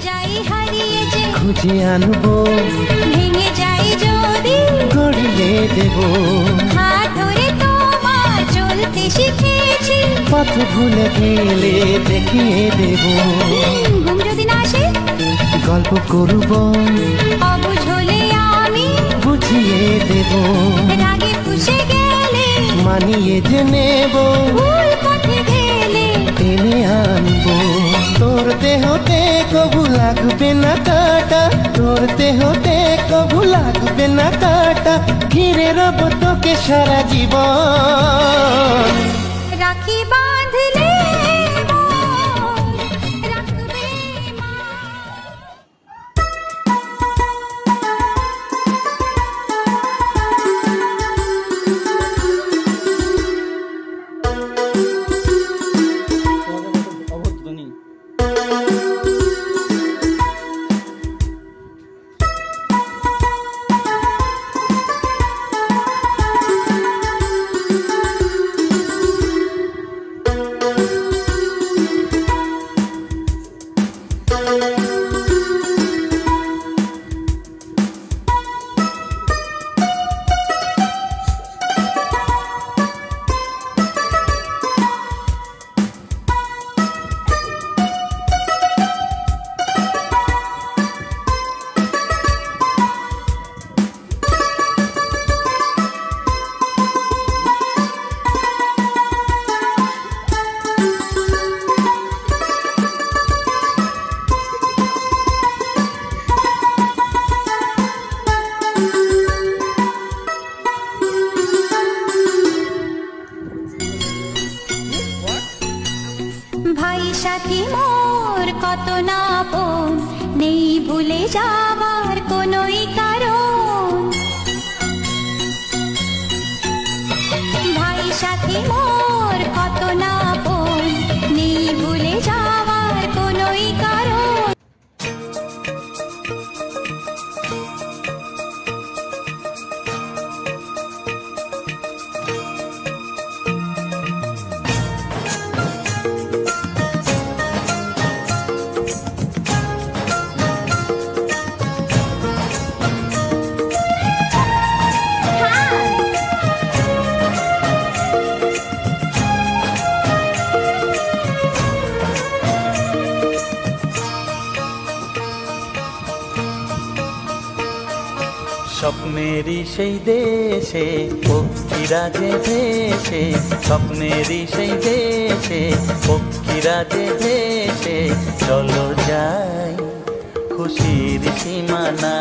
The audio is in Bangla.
যাই হারিয়ে যে খুঁজে আনবো, ভেঙে যাই যদি গড়িয়ে দেব। হাত ধরে তোমার চলতে শিখেছি, পথ ভুলে গেলে দেখিয়ে দেব। ঘুম যদি না আসে গল্প করব, অবুঝ হলে আমি বুঝিয়ে দেব। রাগে ফুঁসে গেলে মানিয়ে যে নেব, ভুল পথে গেলে টেনে আনবো। তোর দেহতে কবু লাগবে না কাটা, তোর দেহতে কবু লাগবে না কাটা। ঘিরে রব তোকে সারা জীবন। রাখি বাঁধলে মন রাখবে মা। ভাই সাথী মোর কত না আপন, নেই ভুলে যাবার কোনোই কারণ। ভাই সাথী মোর কত না আপন, নেই ভুলে যাবার কোনোই কারণ। স্বপ্নেরই সেই দেশে পক্ষীরা যে ভেসে, স্বপ্নেরই সেই দেশে পক্ষীরা যে ভেসে। চলো যাই খুশির সীমানা।